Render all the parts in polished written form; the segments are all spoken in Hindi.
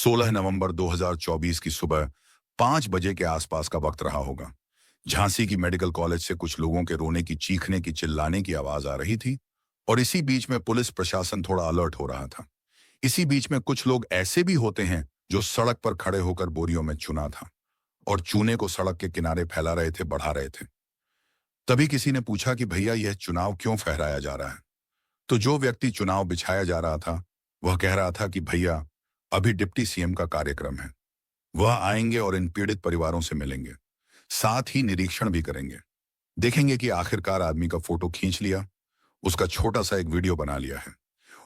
16 नवंबर 2024 की सुबह 5 बजे के आसपास का वक्त रहा होगा। झांसी की मेडिकल कॉलेज से कुछ लोगों के रोने की, चीखने की, चिल्लाने की आवाज आ रही थी और इसी बीच में पुलिस प्रशासन थोड़ा अलर्ट हो रहा था। इसी बीच में कुछ लोग ऐसे भी होते हैं जो सड़क पर खड़े होकर बोरियों में चूना था और चूने को सड़क के किनारे फैला रहे थे, बढ़ा रहे थे। तभी किसी ने पूछा कि भैया, यह चुनाव क्यों फहराया जा रहा है? तो जो व्यक्ति चुनाव बिछाया जा रहा था वह कह रहा था कि भैया, अभी डिप्टी सीएम का कार्यक्रम है। वह आएंगे और इन पीड़ित परिवारों से मिलेंगे, साथ ही निरीक्षण भी करेंगे, देखेंगे कि आखिरकार आदमी का फोटो खींच लिया, उसका छोटा सा एक वीडियो बना लिया है।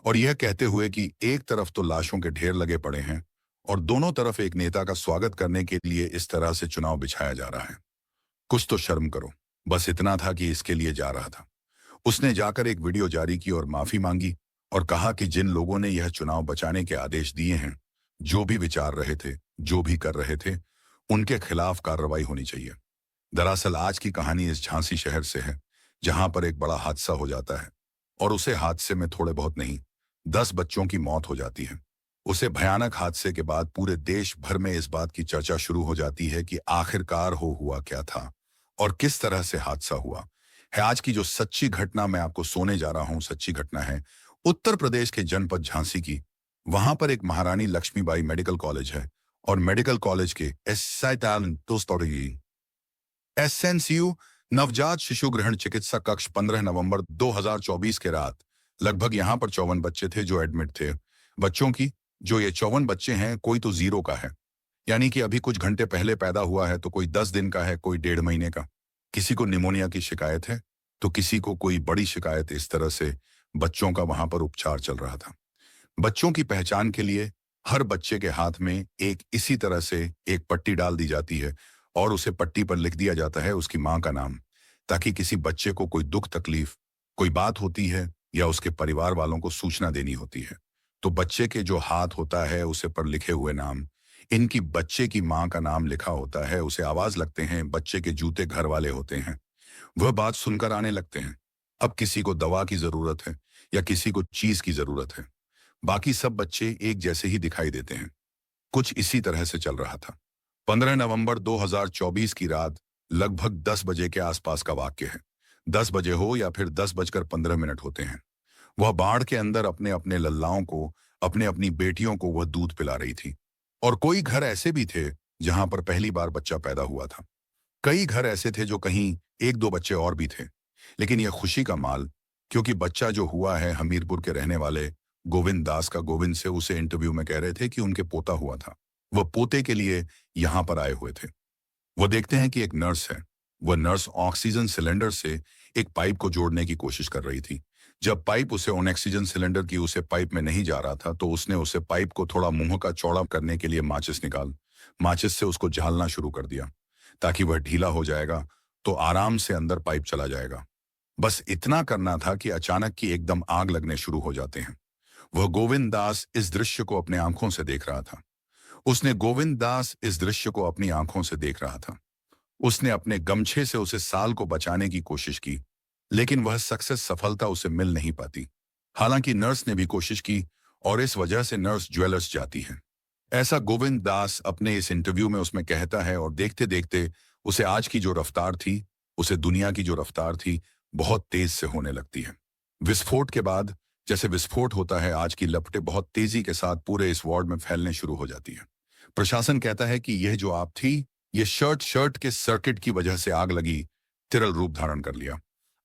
और यह कहते हुए कि एक तरफ तो लाशों के ढेर लगे पड़े हैं और दोनों तरफ एक नेता का स्वागत करने के लिए इस तरह से चुनाव बिछाया जा रहा है। कुछ तो शर्म करो। बस इतना था कि इसके लिए जा रहा था। उसने जाकर एक वीडियो जारी की और माफी मांगी और कहा कि जिन लोगों ने यह चुनाव बचाने के आदेश दिए हैं, जो भी विचार रहे थे, जो भी कर रहे थे, उनके खिलाफ कार्रवाई होनी चाहिए। दरअसल आज की कहानी इस झांसी शहर से है, जहां पर एक बड़ा हादसा हो जाता है और उसे हादसे में थोड़े बहुत नहीं, 10 बच्चों की मौत हो जाती है। उसे भयानक हादसे के बाद पूरे देश भर में इस बात की चर्चा शुरू हो जाती है कि आखिरकार हुआ क्या था और किस तरह से हादसा हुआ है। आज की जो सच्ची घटना मैं आपको सोने जा रहा हूं, सच्ची घटना है उत्तर प्रदेश के जनपद झांसी की। वहां पर एक महारानी लक्ष्मीबाई मेडिकल कॉलेज है और मेडिकल कॉलेज के एसएनसीयू नवजात शिशु ग्रहण चिकित्सा कक्ष 15 नवंबर 2024 के रात लगभग यहां पर 54 बच्चे थे जो एडमिट थे। बच्चों की जो ये 54 बच्चे हैं, कोई तो 0 का है, यानी कि अभी कुछ घंटे पहले पैदा हुआ है, तो कोई 10 दिन का है, कोई 1.5 महीने का। किसी को निमोनिया की शिकायत है तो किसी को कोई बड़ी शिकायत। इस तरह से बच्चों का वहां पर उपचार चल रहा था। बच्चों की पहचान के लिए हर बच्चे के हाथ में एक इसी तरह से एक पट्टी डाल दी जाती है और उसे पट्टी पर लिख दिया जाता है उसकी मां का नाम, ताकि किसी बच्चे को कोई दुख तकलीफ, कोई बात होती है या उसके परिवार वालों को सूचना देनी होती है, तो बच्चे के जो हाथ होता है उसे पर लिखे हुए नाम, इनकी बच्चे की मां का नाम लिखा होता है, उसे आवाज लगते हैं। बच्चे के जूते घर वाले होते हैं, वह बात सुनकर आने लगते हैं। अब किसी को दवा की जरूरत है या किसी को चीज की जरूरत है, बाकी सब बच्चे एक जैसे ही दिखाई देते हैं। कुछ इसी तरह से चल रहा था। 15 नवंबर 2024 की रात लगभग 10 बजे के आसपास का वाक्य है। 10 बजे हो या फिर 10:15 होते हैं। वह बाढ़ के अंदर अपने अपने लल्लाओं को, अपने अपनी बेटियों को वह दूध पिला रही थी। और कोई घर ऐसे भी थे जहां पर पहली बार बच्चा पैदा हुआ था। कई घर ऐसे थे जो कहीं 1-2 बच्चे और भी थे। लेकिन यह खुशी का माल, क्योंकि बच्चा जो हुआ है हमीरपुर के रहने वाले गोविंद दास का। गोविंद से उसे इंटरव्यू में कह रहे थे कि उनके पोता हुआ था। वह पोते के लिए यहां पर आए हुए थे। वह देखते हैं कि एक नर्स है। वह नर्स ऑक्सीजन सिलेंडर से एक पाइप को जोड़ने की कोशिश कर रही थी। जब पाइप उसे ऑक्सीजन सिलेंडर की उसे पाइप में नहीं जा रहा था, तो उसने उसे पाइप को थोड़ा मुंह का चौड़ा करने के लिए माचिस से उसको झालना शुरू कर दिया, ताकि वह ढीला हो जाएगा तो आराम से अंदर पाइप चला जाएगा। बस इतना करना था कि अचानक की एकदम आग लगने शुरू हो जाते हैं। वह गोविंद दास इस दृश्य को अपने आंखों से देख रहा था। गोविंद दास इस दृश्य को अपनी आंखों से देख रहा था। उसने अपने गमछे से उसे साल को बचाने की कोशिश की, लेकिन वह सफलता उसे मिल नहीं पाती। हालांकि नर्स ने भी कोशिश की और इस वजह से नर्स ज्वेलर्स जाती है। ऐसा गोविंद दास अपने इस इंटरव्यू में उसमें कहता है। और देखते देखते उसे आज की जो रफ्तार थी, उसे दुनिया की जो रफ्तार थी, बहुत तेज से होने लगती है। विस्फोट के बाद जैसे विस्फोट होता है, आज की लपटें बहुत तेजी के साथ पूरे इस वार्ड में फैलने शुरू हो जाती है। प्रशासन कहता है कि यह जो आग थी, यह शर्ट के सर्किट की वजह से आग लगी, तिरल रूप धारण कर लिया।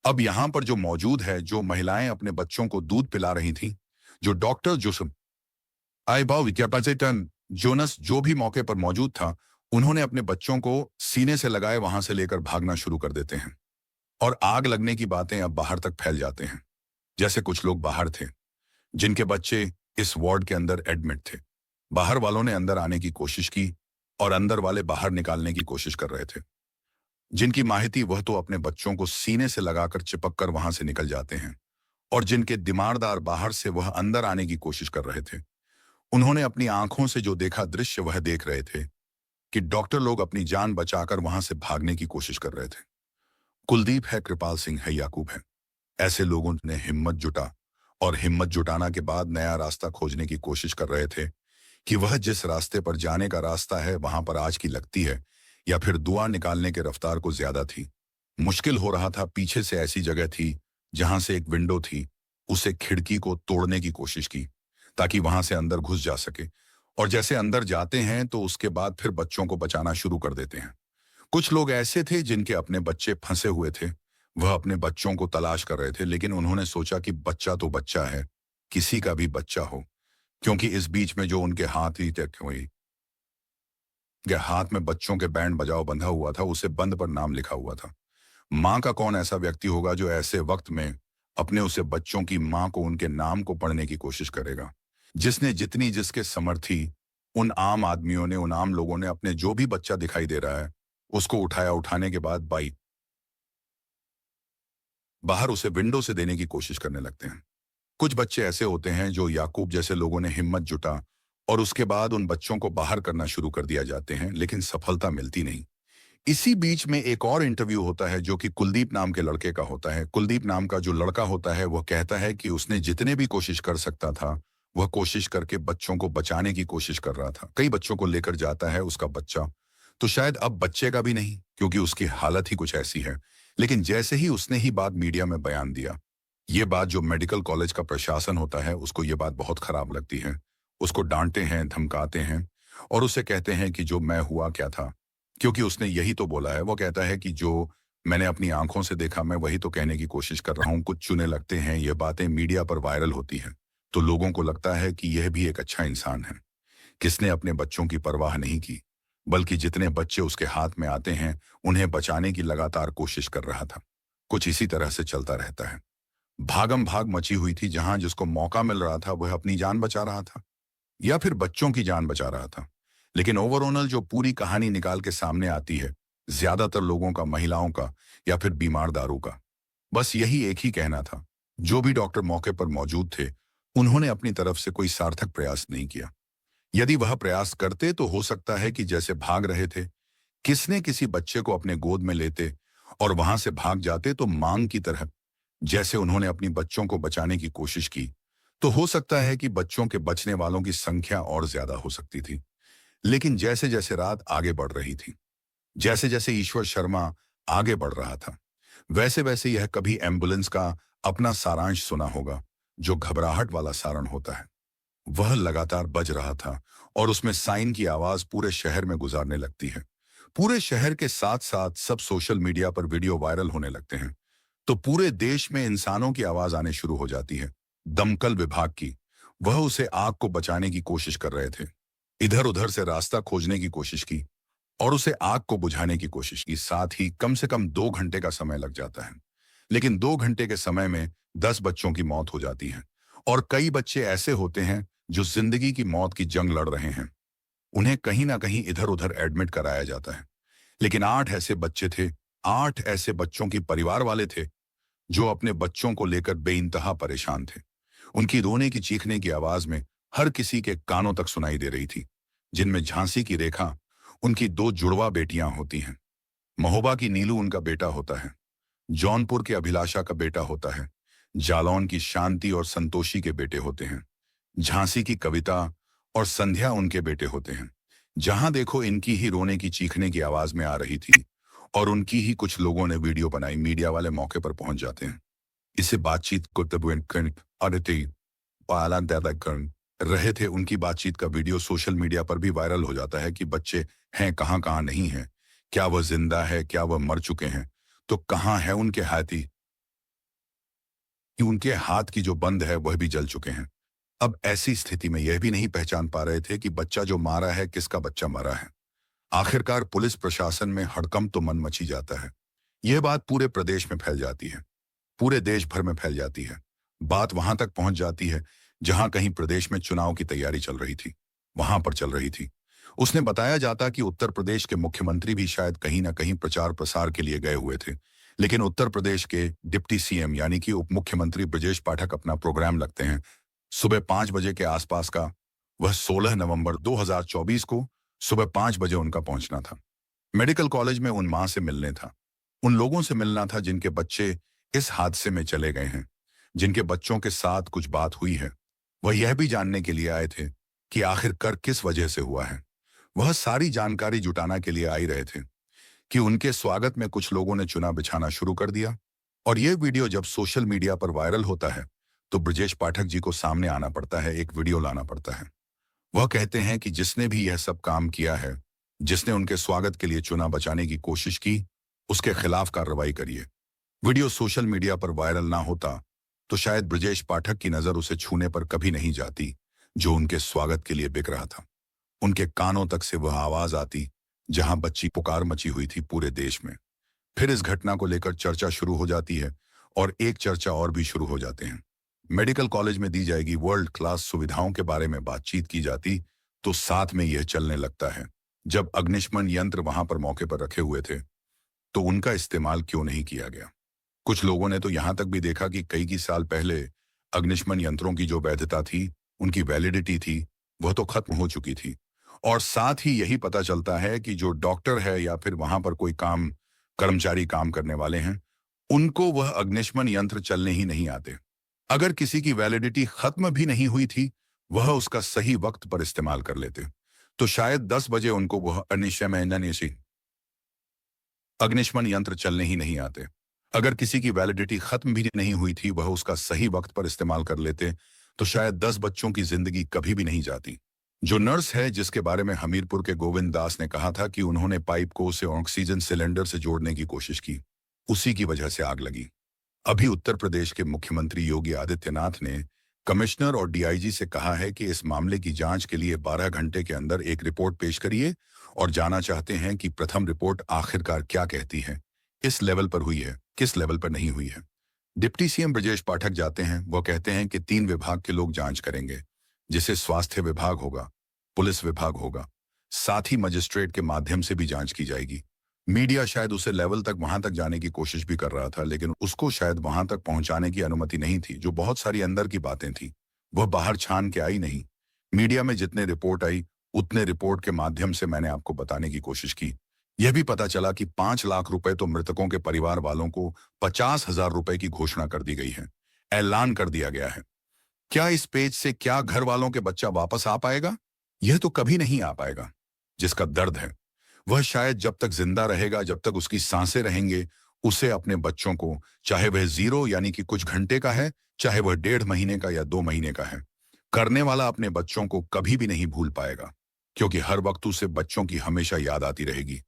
अब यहां पर जो मौजूद है, जो महिलाएं अपने बच्चों को दूध पिला रही थी, जो डॉक्टर जोसम आईबाव विद्यापाचेतन जोनस जो भी मौके पर मौजूद था, उन्होंने अपने बच्चों को सीने से लगाए वहां से लेकर भागना शुरू कर देते हैं। और आग लगने की बातें अब बाहर तक फैल जाते हैं। जैसे कुछ लोग बाहर थे जिनके बच्चे इस वार्ड के अंदर एडमिट थे। बाहर वालों ने अंदर आने की कोशिश की और अंदर वाले बाहर निकालने की कोशिश कर रहे थे। जिनकी माहिती, वह तो अपने बच्चों को सीने से लगाकर चिपक कर वहां से निकल जाते हैं। और जिनके दिमागदार बाहर से, वह अंदर आने की कोशिश कर रहे थे। उन्होंने अपनी आंखों से जो देखा दृश्य, वह देख रहे थे कि डॉक्टर लोग अपनी जान बचाकर वहां से भागने की कोशिश कर रहे थे। कुलदीप है, कृपाल सिंह है, याकूब है। ऐसे लोगों ने हिम्मत जुटा और हिम्मत जुटाना के बाद नया रास्ता खोजने की कोशिश कर रहे थे कि वह जिस रास्ते पर जाने का रास्ता है वहां पर आज की लगती है, या फिर दुआ निकालने के रफ्तार को ज्यादा थी। मुश्किल हो रहा था। पीछे से ऐसी जगह थी जहां से एक विंडो थी। उसे खिड़की को तोड़ने की कोशिश की ताकि वहां से अंदर घुस जा सके। और जैसे अंदर जाते हैं तो उसके बाद फिर बच्चों को बचाना शुरू कर देते हैं। कुछ लोग ऐसे थे जिनके अपने बच्चे फंसे हुए थे। वह अपने बच्चों को तलाश कर रहे थे, लेकिन उन्होंने सोचा कि बच्चा तो बच्चा है, किसी का भी बच्चा हो। क्योंकि इस बीच में जो उनके हाथ ही तक हुई के हाथ में बच्चों के बैंड बजाओ बंधा हुआ था, उसे बंद पर नाम लिखा हुआ था। माँ का कौन ऐसा व्यक्ति होगा जो ऐसे वक्त में अपने उसे बच्चों की माँ को उनके नाम को पढ़ने की कोशिश करेगा। जिसने जितनी जिसके समर्थी उन आम आदमियों ने, उन आम लोगों ने अपने जो भी बच्चा दिखाई दे रहा है उसको उठाया। उठाने के बाद बाहर उसे विंडो से देने की कोशिश करने लगते हैं। कुछ बच्चे ऐसे होते हैं जो याकूब जैसे लोगों ने हिम्मत जुटा और उसके बाद उन बच्चों को बाहर करना शुरू कर दिया जाते हैं, लेकिन सफलता मिलती नहीं। इसी बीच में एक और इंटरव्यू होता है जो कि कुलदीप नाम के लड़के का होता है। कुलदीप नाम का जो लड़का होता है वह कहता है कि उसने जितने भी कोशिश कर सकता था वह कोशिश करके बच्चों को बचाने की कोशिश कर रहा था। कई बच्चों को लेकर जाता है उसका बच्चा, तो शायद अब बच्चे का भी नहीं, क्योंकि उसकी हालत ही कुछ ऐसी है। लेकिन जैसे ही उसने ही बात मीडिया में बयान दिया, ये बात जो मेडिकल कॉलेज का प्रशासन होता है उसको ये बात बहुत खराब लगती है। उसको डांटते हैं, धमकाते हैं और उसे कहते हैं कि जो मैं हुआ क्या था, क्योंकि उसने यही तो बोला है। वो कहता है कि जो मैंने अपनी आंखों से देखा मैं वही तो कहने की कोशिश कर रहा हूँ। कुछ चुने लगते हैं, ये बातें मीडिया पर वायरल होती हैं तो लोगों को लगता है कि यह भी एक अच्छा इंसान है, किसने अपने बच्चों की परवाह नहीं की, बल्कि जितने बच्चे उसके हाथ में आते हैं उन्हें बचाने की लगातार कोशिश कर रहा था। कुछ इसी तरह से चलता रहता है। भागम भाग मची हुई थी। जहां जिसको मौका मिल रहा था वह अपनी जान बचा रहा था या फिर बच्चों की जान बचा रहा था। लेकिन ओवरऑल जो पूरी कहानी निकाल के सामने आती है, ज्यादातर लोगों का, महिलाओं का या फिर बीमार दारू का, बस यही एक ही कहना था। जो भी डॉक्टर मौके पर मौजूद थे उन्होंने अपनी तरफ से कोई सार्थक प्रयास नहीं किया। यदि वह प्रयास करते तो हो सकता है कि जैसे भाग रहे थे, किसने किसी बच्चे को अपने गोद में लेते और वहां से भाग जाते, तो मांग की तरह जैसे उन्होंने अपनी बच्चों को बचाने की कोशिश की, तो हो सकता है कि बच्चों के बचने वालों की संख्या और ज्यादा हो सकती थी। लेकिन जैसे जैसे रात आगे बढ़ रही थी, जैसे जैसे ईश्वर शर्मा आगे बढ़ रहा था, वैसे वैसे यह कभी एम्बुलेंस का अपना सारांश सुना होगा, जो घबराहट वाला सारण होता है। वह लगातार बज रहा था और उसमें साइन की आवाज पूरे शहर में गुजारने लगती है। पूरे शहर के साथ साथ सब सोशल मीडिया पर वीडियो वायरल होने लगते हैं। तो पूरे देश में इंसानों की आवाज आने शुरू हो जाती है। दमकल विभाग की, वह उसे आग को बचाने की कोशिश कर रहे थे। इधर उधर से रास्ता खोजने की कोशिश की और उसे आग को बुझाने की कोशिश की। साथ ही कम से कम 2 घंटे का समय लग जाता है। लेकिन 2 घंटे के समय में 10 बच्चों की मौत हो जाती है और कई बच्चे ऐसे होते हैं जो जिंदगी की मौत की जंग लड़ रहे हैं। उन्हें कहीं ना कहीं इधर उधर एडमिट कराया जाता है। लेकिन 8 ऐसे बच्चे थे, 8 ऐसे बच्चों की परिवार वाले थे जो अपने बच्चों को लेकर बेइंतहा परेशान थे। उनकी रोने की चीखने की आवाज में हर किसी के कानों तक सुनाई दे रही थी। जिनमें झांसी की रेखा, उनकी 2 जुड़वा बेटियां होती हैं। महोबा की नीलू उनका बेटा होता है। जौनपुर के अभिलाषा का बेटा होता है। जालौन की शांति और संतोषी के बेटे होते हैं। झांसी की कविता और संध्या उनके बेटे होते हैं। जहां देखो इनकी ही रोने की चीखने की आवाज में आ रही थी और उनकी ही कुछ लोगों ने वीडियो बनाई। मीडिया वाले मौके पर पहुंच जाते हैं। इसे बातचीत करते हुए रहे थे। उनकी बातचीत का वीडियो सोशल मीडिया पर भी वायरल हो जाता है कि बच्चे हैं कहाँ कहाँ नहीं हैं, क्या वह जिंदा है, क्या वह मर चुके हैं, तो कहाँ है उनके हाथी, कि उनके हाथ की जो बंद है वह भी जल चुके हैं। अब ऐसी स्थिति में यह भी नहीं पहचान पा रहे थे कि बच्चा जो मारा है किसका बच्चा मरा है। आखिरकार पुलिस प्रशासन में हड़कंप तो मन मची जाता है। यह बात पूरे प्रदेश में फैल जाती है, पूरे देश भर में फैल जाती है। बात वहां तक पहुंच जाती है जहां कहीं प्रदेश में चुनाव की तैयारी चल रही थी, वहां पर चल रही थी। उसने बताया जाता कि उत्तर प्रदेश के मुख्यमंत्री भी शायद कहीं ना कहीं प्रचार प्रसार के लिए गए हुए थे। लेकिन उत्तर प्रदेश के डिप्टी सीएम यानी कि उप मुख्यमंत्री ब्रजेश पाठक अपना प्रोग्राम लगते हैं सुबह 5 बजे के आसपास का। वह 16 नवंबर 2024 को सुबह 5 बजे उनका पहुंचना था। मेडिकल कॉलेज में उन मां से मिलने था, उन लोगों से मिलना था जिनके बच्चे इस हादसे में चले गए हैं, जिनके बच्चों के साथ कुछ बात हुई है। वह यह भी जानने के लिए आए थे कि आखिरकार किस वजह से हुआ है। वह सारी जानकारी जुटाना के लिए आई रहे थे कि उनके स्वागत में कुछ लोगों ने चुना बिछाना शुरू कर दिया। और यह वीडियो जब सोशल मीडिया पर वायरल होता है तो ब्रजेश पाठक जी को सामने आना पड़ता है, एक वीडियो लाना पड़ता है। वह कहते हैं कि जिसने भी यह सब काम किया है, जिसने उनके स्वागत के लिए चुना बचाने की कोशिश की, उसके खिलाफ कार्रवाई करिए। वीडियो सोशल मीडिया पर वायरल ना होता तो शायद ब्रजेश पाठक की नजर उसे छूने पर कभी नहीं जाती जो उनके स्वागत के लिए बिक रहा था। उनके कानों तक से वह आवाज आती जहां बच्ची पुकार मची हुई थी पूरे देश में। फिर इस घटना को लेकर चर्चा शुरू हो जाती है और एक चर्चा और भी शुरू हो जाते हैं। मेडिकल कॉलेज में दी जाएगी वर्ल्ड क्लास सुविधाओं के बारे में बातचीत की जाती तो साथ में यह चलने लगता है जब अग्निशमन यंत्र वहां पर मौके पर रखे हुए थे तो उनका इस्तेमाल क्यों नहीं किया गया। कुछ लोगों ने तो यहां तक भी देखा कि कई साल पहले अग्निशमन यंत्रों की जो वैधता थी, उनकी वैलिडिटी थी, वह तो खत्म हो चुकी थी। और साथ ही यही पता चलता है कि जो डॉक्टर है या फिर वहां पर कोई कर्मचारी काम करने वाले हैं, उनको वह अग्निशमन यंत्र चलने ही नहीं आते। अगर किसी की वैलिडिटी खत्म भी नहीं हुई थी, वह उसका सही वक्त पर इस्तेमाल कर लेते तो शायद 10 बजे उनको वह अग्निशमन यंत्र चलने ही नहीं आते। अगर किसी की वैलिडिटी खत्म भी नहीं हुई थी, वह उसका सही वक्त पर इस्तेमाल कर लेते तो शायद 10 बच्चों की जिंदगी कभी भी नहीं जाती। जो नर्स है जिसके बारे में हमीरपुर के गोविंद दास ने कहा था कि उन्होंने पाइप को उसे ऑक्सीजन सिलेंडर से जोड़ने की कोशिश की, उसी की वजह से आग लगी। अभी उत्तर प्रदेश के मुख्यमंत्री योगी आदित्यनाथ ने कमिश्नर और डीआईजी से कहा है कि इस मामले की जांच के लिए 12 घंटे के अंदर एक रिपोर्ट पेश करिए और जानना चाहते हैं कि प्रथम रिपोर्ट आखिरकार क्या कहती है, किस लेवल पर हुई है, किस लेवल पर नहीं हुई है। डिप्टी सीएम ब्रजेश पाठक जाते हैं, वो कहते हैं कि 3 विभाग के लोग जांच करेंगे, जिसे स्वास्थ्य विभाग होगा, पुलिस विभाग होगा, साथ ही मजिस्ट्रेट के माध्यम से भी जांच की जाएगी। मीडिया शायद उसे लेवल तक वहां तक जाने की कोशिश भी कर रहा था, लेकिन उसको शायद वहां तक पहुंचाने की अनुमति नहीं थी। जो बहुत सारी अंदर की बातें थी वह बाहर छान के आई नहीं। मीडिया में जितने रिपोर्ट आई उतने रिपोर्ट के माध्यम से मैंने आपको बताने की कोशिश की। यह भी पता चला कि 5 लाख रुपए तो मृतकों के परिवार वालों को 50,000 रुपए की घोषणा कर दी गई है, ऐलान कर दिया गया है। क्या इस पेज से क्या घर वालों के बच्चा वापस आ पाएगा? यह तो कभी नहीं आ पाएगा। जिसका दर्द है वह शायद जब तक जिंदा रहेगा, जब तक उसकी सांसें रहेंगे, उसे अपने बच्चों को, चाहे वह 0 यानी कि कुछ घंटे का है, चाहे वह 1.5 महीने का या 2 महीने का है, करने वाला अपने बच्चों को कभी भी नहीं भूल पाएगा, क्योंकि हर वक्त उसे बच्चों की हमेशा याद आती रहेगी।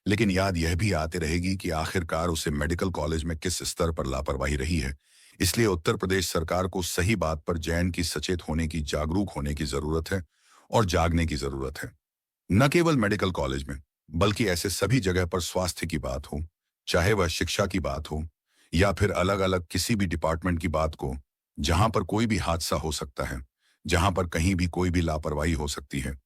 लेकिन याद यह भी आती रहेगी कि आखिरकार उसे मेडिकल कॉलेज में किस स्तर पर लापरवाही रही है। इसलिए उत्तर प्रदेश सरकार को सही बात पर जैन की सचेत होने की, जागरूक होने की जरूरत है और जागने की जरूरत है। न केवल मेडिकल कॉलेज में बल्कि ऐसे सभी जगह पर स्वास्थ्य की बात हो, चाहे वह शिक्षा की बात हो या फिर अलग अलग किसी भी डिपार्टमेंट की बात को, जहां पर कोई भी हादसा हो सकता है, जहां पर कहीं भी कोई भी लापरवाही हो सकती है।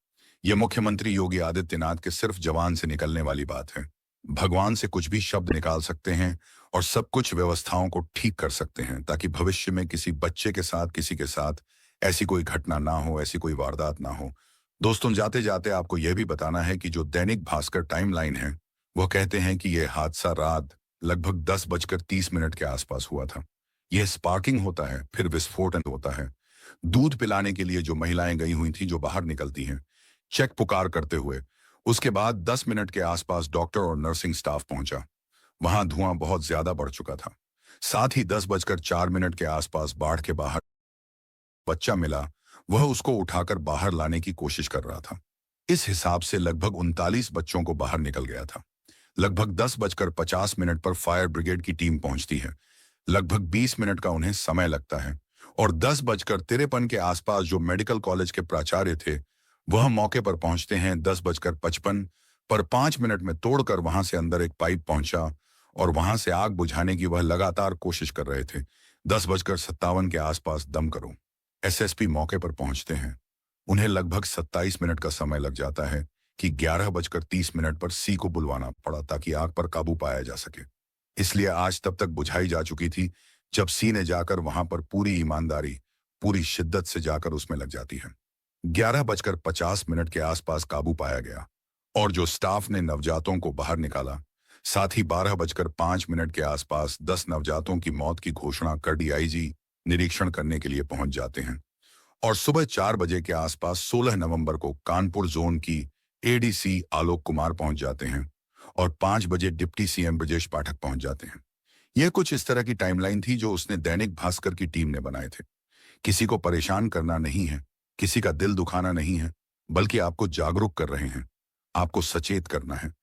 यह मुख्यमंत्री योगी आदित्यनाथ के सिर्फ जवान से निकलने वाली बात है। भगवान से कुछ भी शब्द निकाल सकते हैं और सब कुछ व्यवस्थाओं को ठीक कर सकते हैं ताकि भविष्य में किसी बच्चे के साथ, किसी के साथ ऐसी कोई घटना ना हो, ऐसी कोई वारदात ना हो। दोस्तों, जाते जाते आपको यह भी बताना है कि जो दैनिक भास्कर टाइमलाइन है, वह कहते हैं कि यह हादसा रात लगभग 10:30 के आसपास हुआ था। यह स्पार्किंग होता है, फिर विस्फोटन होता है। दूध पिलाने के लिए जो महिलाएं गई हुई थी, जो बाहर निकलती हैं चेक पुकार करते हुए, उसके बाद 10 मिनट के आसपास डॉक्टर और नर्सिंग स्टाफ पहुंचा। वहां धुआं बहुत ज्यादा बढ़ चुका था। साथ ही 10:04 के आसपास बाढ़ के बाहर बच्चा मिला, वह उसको उठाकर बाहर लाने की कोशिश कर रहा था। इस हिसाब से लगभग 39 बच्चों को बाहर निकल गया था। लगभग 10:50 पर फायर ब्रिगेड की टीम पहुंचती है। लगभग 20 मिनट का उन्हें समय लगता है और 10:53 के आसपास जो मेडिकल कॉलेज के प्राचार्य थे वह मौके पर पहुंचते हैं। 10:55 पर 5 मिनट में तोड़कर वहां से अंदर एक पाइप पहुंचा और वहां से आग बुझाने की वह लगातार कोशिश कर रहे थे। 10:57 के आसपास दम करो। एसएसपी मौके पर पहुंचते हैं। उन्हें लगभग 27 मिनट का समय लग जाता है कि 11:30 पर सी को बुलवाना पड़ा ताकि आग पर काबू पाया जा सके। इसलिए आज तब तक बुझाई जा चुकी थी जब सी ने जाकर वहां पर पूरी ईमानदारी, पूरी शिद्दत से जाकर उसमें लग जाती है। 11:50 के आसपास काबू पाया गया और जो स्टाफ ने नवजातों को बाहर निकाला, साथ ही 12:05 के आसपास 10 नवजातों की मौत की घोषणा कर डीआईजी निरीक्षण करने के लिए पहुंच जाते हैं और सुबह 4 बजे के आसपास 16 नवंबर को कानपुर जोन की एडीसी आलोक कुमार पहुंच जाते हैं और 5 बजे डिप्टी सीएम ब्रजेश पाठक पहुंच जाते हैं। यह कुछ इस तरह की टाइमलाइन थी जो उसने दैनिक भास्कर की टीम ने बनाए थे। किसी को परेशान करना नहीं है, किसी का दिल दुखाना नहीं है, बल्कि आपको जागरूक कर रहे हैं, आपको सचेत करना है।